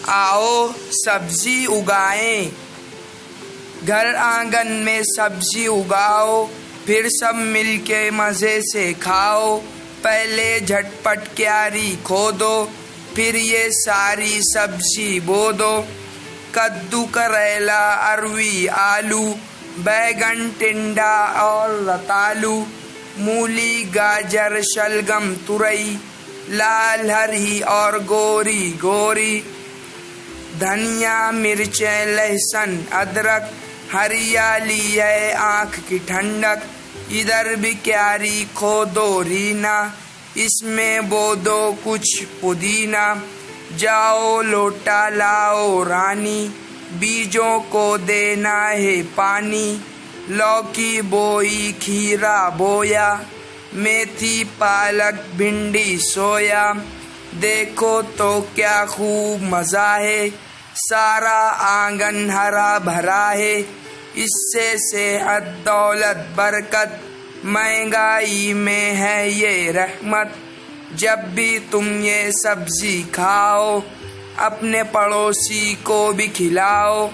आओ सब्जी उगाएं, घर आंगन में सब्जी उगाओ, फिर सब मिलके मज़े से खाओ। पहले झटपट क्यारी खोदो, फिर ये सारी सब्जी बो दो। कद्दू, करेला, अरवी, आलू, बैगन, टिंडा और रतालू, मूली, गाजर, शलगम, तुरई, लाल, हरी और गोरी गोरी, धनिया, मिर्चें, लहसुन, अदरक, हरियाली है आँख की ठंडक। इधर भी क्यारी खोदो रीना, इसमें बो दो कुछ पुदीना। जाओ लोटा लाओ रानी, बीजों को देना है पानी। लौकी बोई, खीरा बोया, मेथी, पालक, भिंडी, सोया। देखो तो क्या खूब मज़ा है, सारा आंगन हरा भरा है। इससे सेहत, दौलत, बरकत, महंगाई में है ये रहमत। जब भी तुम ये सब्जी खाओ, अपने पड़ोसी को भी खिलाओ।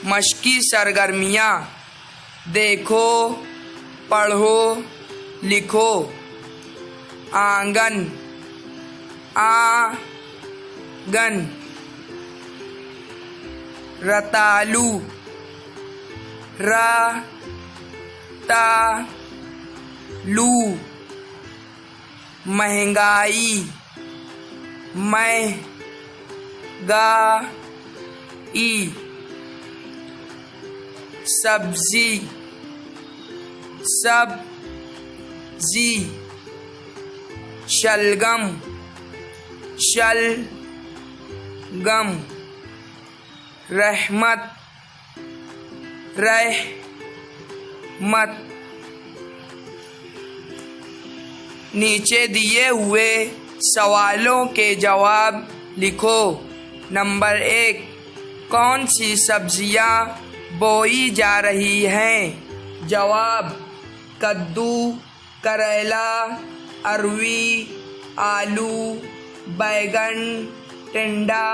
मशकी सरगर्मियाँ, देखो, पढ़ो, लिखो। आंगन, आंगन, रतालू, रतालू, महंगाई, महंगाई, सब्जी, सब्जी, शलगम, शलगम, रहमत, रहमत। नीचे दिए हुए सवालों के जवाब लिखो। नंबर 1, कौन सी सब्जियां बोई जा रही हैं? जवाब: कद्दू, करेला, अरवी, आलू, बैगन, टिंडा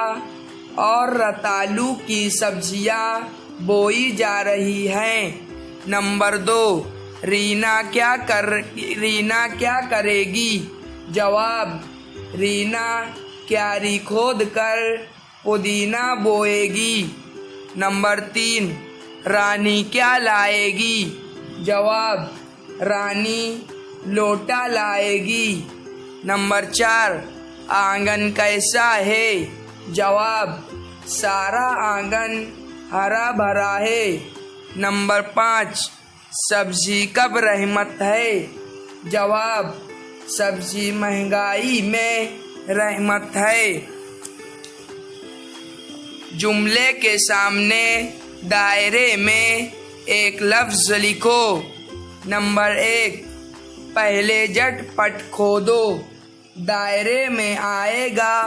और रतालू की सब्जियां बोई जा रही हैं। नंबर 2, रीना क्या करेगी? जवाब: रीना क्यारी खोद कर पुदीना बोएगी। नंबर 3, रानी क्या लाएगी? जवाब: रानी लोटा लाएगी। नंबर 4, आंगन कैसा है? जवाब: सारा आंगन हरा भरा है। नंबर 5, सब्जी कब रहमत है? जवाब: सब्जी महंगाई में रहमत है। जुमले के सामने दायरे में एक लफ्ज़ लिखो। नंबर 1, पहले झटपट खोदो, दायरे में आएगा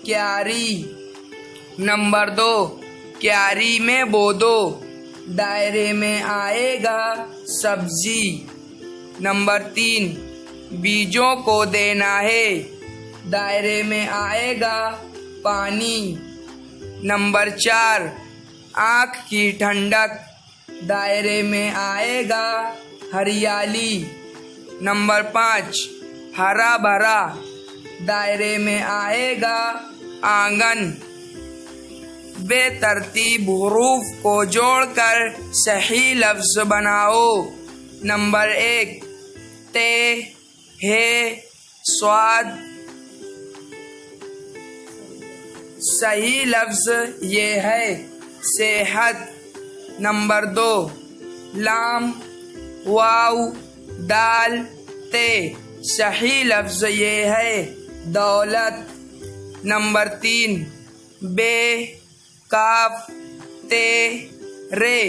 क्यारी। नंबर 2, क्यारी में बो दो, दायरे में आएगा सब्जी। नंबर 3, बीजों को देना है, दायरे में आएगा पानी। नंबर 4, आँख की ठंडक, दायरे में आएगा हरियाली। नंबर 5, हरा भरा, दायरे में आएगा आंगन। बेतरतीब हुरूफ को जोड़कर सही लफ्ज़ बनाओ। नंबर 1, ते, हे, स्वाद। सही लफ्ज़ ये है सेहत। नंबर 2, लाम, वाव, दाल, ते। सही लफ्ज़ ये है दौलत। नंबर 3, बे, काफ, ते, रे।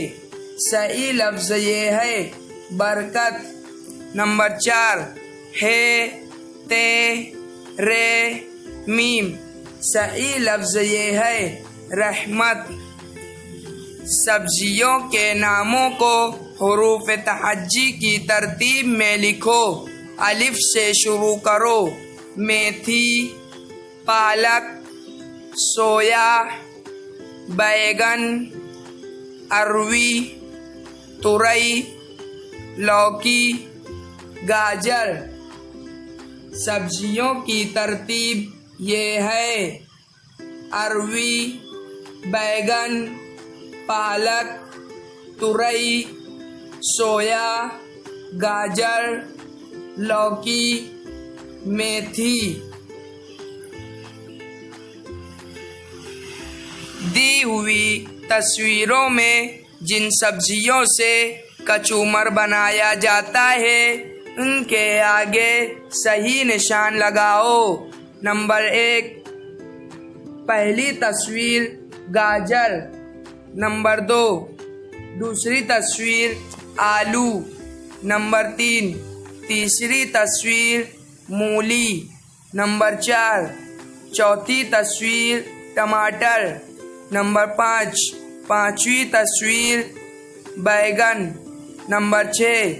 सही लफ्ज़ ये है बरकत। नंबर 4, हे, ते, रे, मीम। सही लफ्ज़ ये है रहमत। सब्जियों के नामों को हुरूफ तहज्जी की तरतीब में लिखो। अलिफ से शुरू करो। मेथी, पालक, सोया, बैगन, अरवी, तुरई, लौकी, गाजर। सब्जियों की तरतीब ये है: अरवी, बैगन, पालक, तुरई, सोया, गाजर, लौकी, मेथी। दी हुई तस्वीरों में जिन सब्जियों से कचूमर बनाया जाता है उनके आगे सही निशान लगाओ। नंबर 1, पहली तस्वीर गाजर। नंबर 2, दूसरी तस्वीर आलू। नंबर 3, तीसरी तस्वीर मूली। नंबर 4, चौथी तस्वीर टमाटर। नंबर 5, पांचवी तस्वीर बैगन। नंबर 6,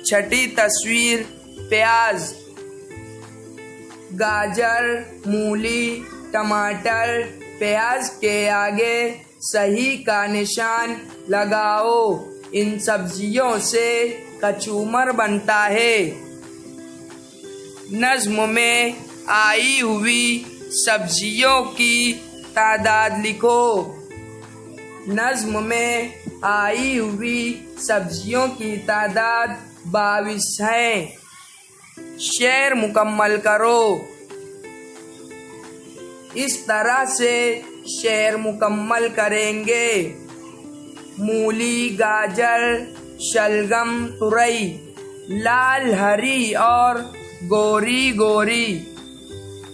छठी तस्वीर प्याज। गाजर, मूली, टमाटर, प्याज के आगे सही का निशान लगाओ। इन सब्जियों से कचूमर बनता है। नज़्म में आई हुई सब्जियों की तादाद लिखो। नज़्म में आई हुई सब्जियों की तादाद 22 है। शेर मुकम्मल करो। इस तरह से शेर मुकम्मल करेंगे: मूली, गाजर, शलगम, तुरई, लाल, हरी और गोरी गोरी,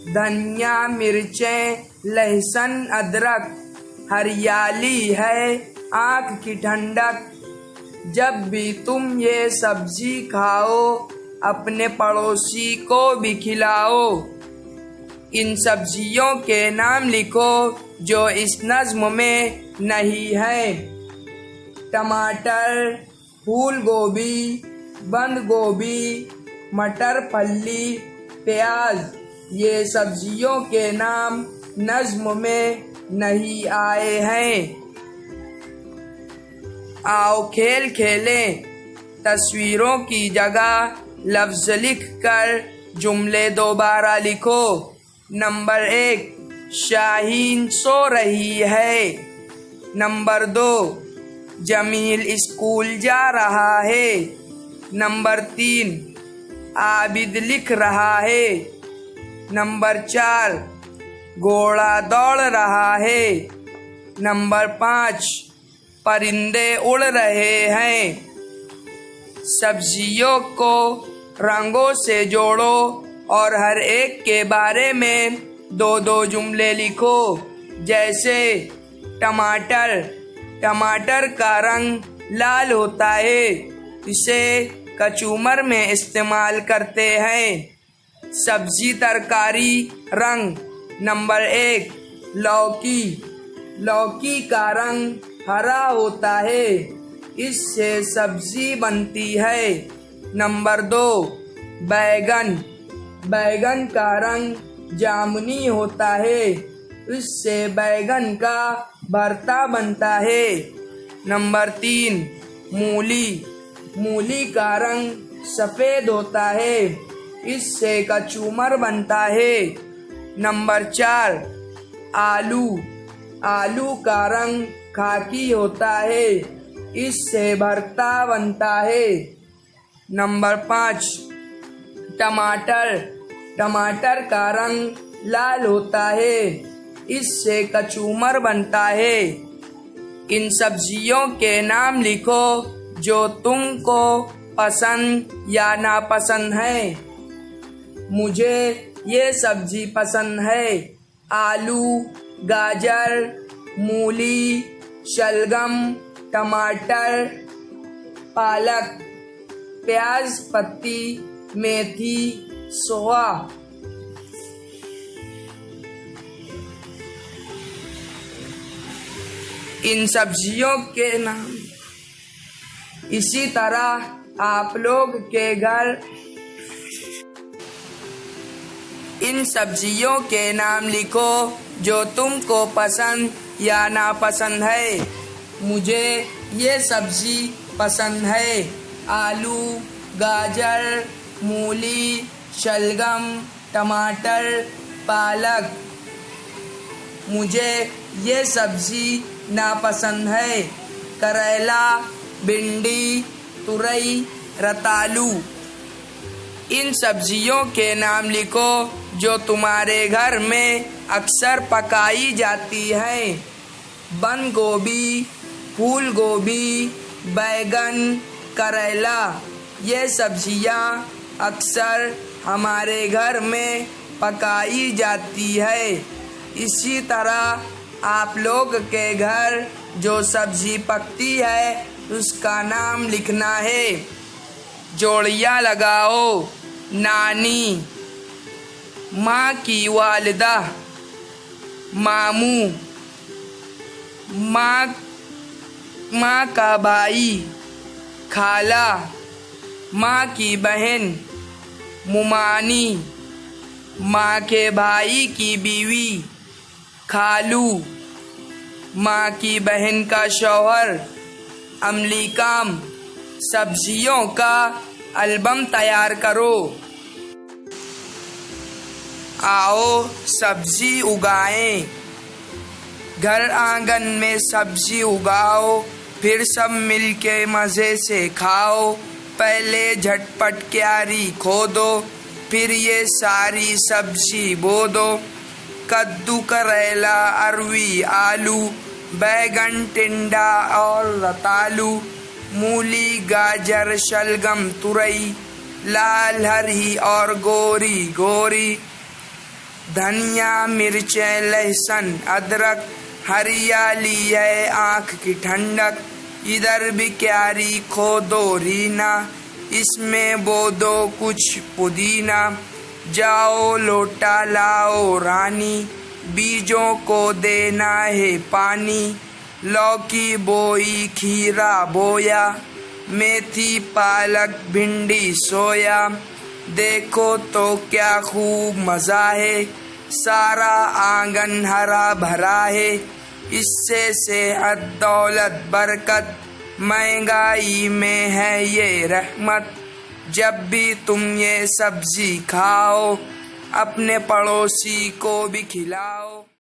धनिया, मिर्चें, लहसुन, अदरक, हरियाली है आँख की ठंडक। जब भी तुम ये सब्जी खाओ अपने पड़ोसी को भी खिलाओ। इन सब्जियों के नाम लिखो जो इस नज़्म में नहीं है: टमाटर, फूल गोभी, बंद गोभी, मटर फली, प्याज। ये सब्जियों के नाम नज़्म में नहीं आए हैं। आओ खेल खेलें। तस्वीरों की जगह लफ्ज़ लिखकर जुमले दोबारा लिखो। नंबर 1, शाहीन सो रही है। नंबर 2, जमील स्कूल जा रहा है। नंबर 3, आबिद लिख रहा है। नंबर 4, घोड़ा दौड़ रहा है। नंबर 5, परिंदे उड़ रहे हैं। सब्जियों को रंगों से जोड़ो और हर एक के बारे में 2-2 जुमले लिखो। जैसे टमाटर, टमाटर का रंग लाल होता है, इसे कचूमर में इस्तेमाल करते हैं। सब्जी तरकारी रंग। नंबर 1, लौकी, लौकी का रंग हरा होता है, इससे सब्जी बनती है। नंबर 2, बैगन, बैगन का रंग जामुनी होता है, इससे बैगन का भरता बनता है। नंबर 3, मूली, मूली का रंग सफ़ेद होता है, इससे कचूमर बनता है। नंबर 4, आलू, आलू का रंग खाकी होता है, इससे भरता बनता है। नंबर 5, टमाटर, टमाटर का रंग लाल होता है, इससे कचूमर बनता है। इन सब्जियों के नाम लिखो जो तुमको पसंद या नापसंद है। मुझे ये सब्जी पसंद है: आलू, गाजर, मूली, शलगम, टमाटर, पालक, प्याज पत्ती, मेथी, सोया। इन सब्जियों के नाम। इसी तरह आप लोग के घर इन सब्जियों के नाम लिखो जो तुमको पसंद या नापसंद है। मुझे ये सब्जी पसंद है। आलू, गाजर, मूली, शलगम, टमाटर, पालक। मुझे ये सब्जी नापसंद है। करेला, भिंडी, तुरई, रतालू। इन सब्जियों के नाम लिखो जो तुम्हारे घर में अक्सर पकाई जाती हैं। बंद गोभी, फूल गोभी, बैगन, करेला। ये सब्जियां अक्सर हमारे घर में पकाई जाती है। इसी तरह आप लोग के घर जो सब्जी पकती है उसका नाम लिखना है। जोड़ियाँ लगाओ। नानी, माँ की वालिदा, मामू, माँ का भाई, खाला, माँ की बहन, मुमानी, माँ के भाई की बीवी, खालू, माँ की बहन का शौहर, अमलीकाम। सब्जियों का एल्बम तैयार करो। आओ सब्जी उगाएं। घर आंगन में सब्जी उगाओ, फिर सब मिलके मज़े से खाओ। पहले झटपट क्यारी खोदो, फिर ये सारी सब्जी बो दो। कद्दू, करेला, अरवी, आलू, बैगन, टिंडा और रतालू, मूली, गाजर, शलगम, तुरई, लाल, हरी और गोरी गोरी, धनिया, मिर्चें, लहसुन, अदरक। हरियाली है आँख की ठंडक। इधर भी क्यारी खोदो रीना, इसमें बो दो कुछ पुदीना। जाओ लोटा लाओ रानी, बीजों को देना है पानी। लौकी बोई, खीरा बोया, मेथी, पालक, भिंडी, सोया। देखो तो क्या खूब मज़ा है, सारा आंगन हरा भरा है। इससे सेहत, दौलत, बरकत, महंगाई में है ये रहमत। जब भी तुम ये सब्जी खाओ, अपने पड़ोसी को भी खिलाओ।